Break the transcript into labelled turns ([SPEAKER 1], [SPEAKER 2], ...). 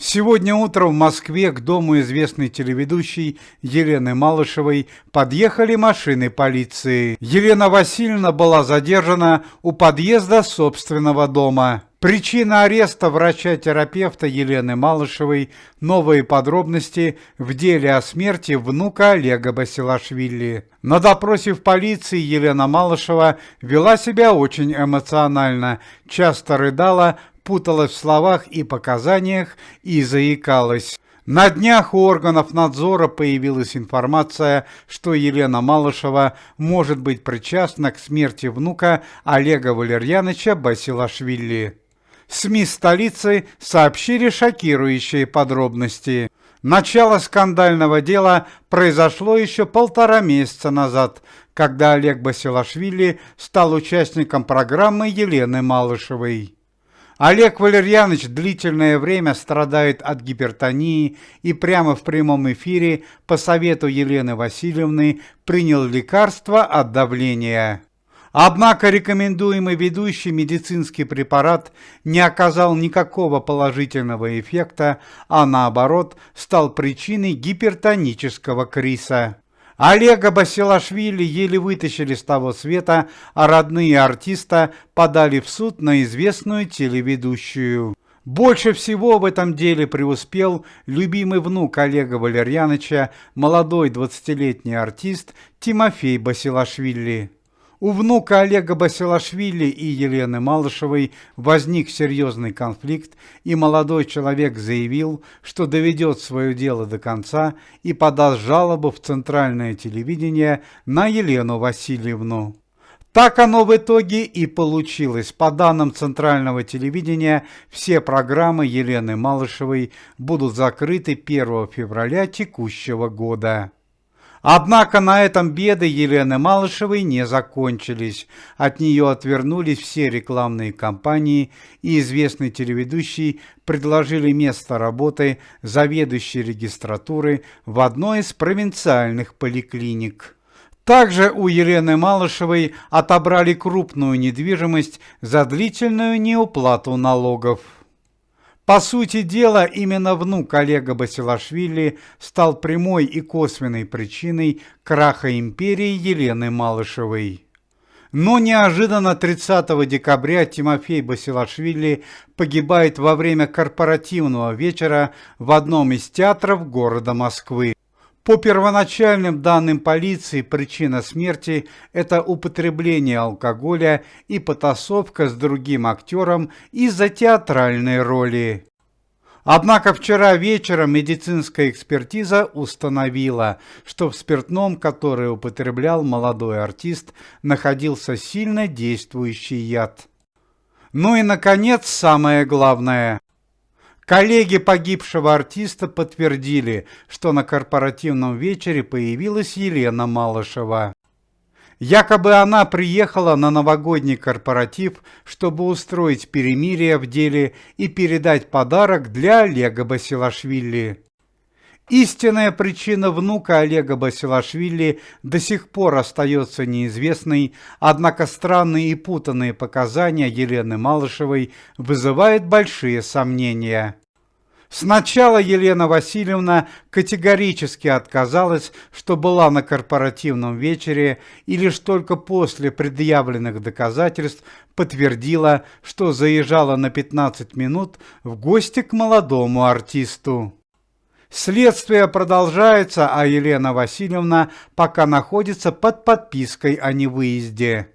[SPEAKER 1] Сегодня утром в Москве к дому известной телеведущей Елены Малышевой подъехали машины полиции. Елена Васильевна была задержана у подъезда собственного дома. Причина ареста врача-терапевта Елены Малышевой, новые подробности в деле о смерти внука Олега Басилашвили. На допросе в полиции Елена Малышева вела себя очень эмоционально, часто рыдала, путалась в словах и показаниях и заикалась. На днях у органов надзора появилась информация, что Елена Малышева может быть причастна к смерти внука Олега Валерьяновича Басилашвили. СМИ столицы сообщили шокирующие подробности. Начало скандального дела произошло еще 1,5 месяца назад, когда Олег Басилашвили стал участником программы Елены Малышевой. Олег Валерьянович длительное время страдает от гипертонии и прямо в прямом эфире по совету Елены Васильевны принял лекарство от давления. Однако рекомендуемый ведущий медицинский препарат не оказал никакого положительного эффекта, а наоборот стал причиной гипертонического криза. Олега Басилашвили еле вытащили с того света, а родные артиста подали в суд на известную телеведущую. Больше всего в этом деле преуспел любимый внук Олега Валерьяновича, молодой 20-летний артист Тимофей Басилашвили. У внука Олега Басилашвили и Елены Малышевой возник серьезный конфликт, и молодой человек заявил, что доведет свое дело до конца и подаст жалобу в Центральное телевидение на Елену Васильевну. Так оно в итоге и получилось. По данным Центрального телевидения, все программы Елены Малышевой будут закрыты 1 февраля текущего года. Однако на этом беды Елены Малышевой не закончились. От нее отвернулись все рекламные кампании, и известный телеведущий предложили место работы заведующей регистратуры в одной из провинциальных поликлиник. Также у Елены Малышевой отобрали крупную недвижимость за длительную неуплату налогов. По сути дела, именно внук Олега Басилашвили стал прямой и косвенной причиной краха империи Елены Малышевой. Но неожиданно 30 декабря Тимофей Басилашвили погибает во время корпоративного вечера в одном из театров города Москвы. По первоначальным данным полиции, причина смерти – это употребление алкоголя и потасовка с другим актером из-за театральной роли. Однако вчера вечером медицинская экспертиза установила, что в спиртном, которое употреблял молодой артист, находился сильно действующий яд. Ну и, наконец, самое главное. Коллеги погибшего артиста подтвердили, что на корпоративном вечере появилась Елена Малышева. Якобы она приехала на новогодний корпоратив, чтобы устроить перемирие в деле и передать подарок для Олега Басилашвили. Истинная причина внука Олега Басилашвили до сих пор остается неизвестной, однако странные и путанные показания Елены Малышевой вызывают большие сомнения. Сначала Елена Васильевна категорически отказалась, что была на корпоративном вечере, и лишь только после предъявленных доказательств подтвердила, что заезжала на 15 минут в гости к молодому артисту. Следствие продолжается, а Елена Васильевна пока находится под подпиской о невыезде.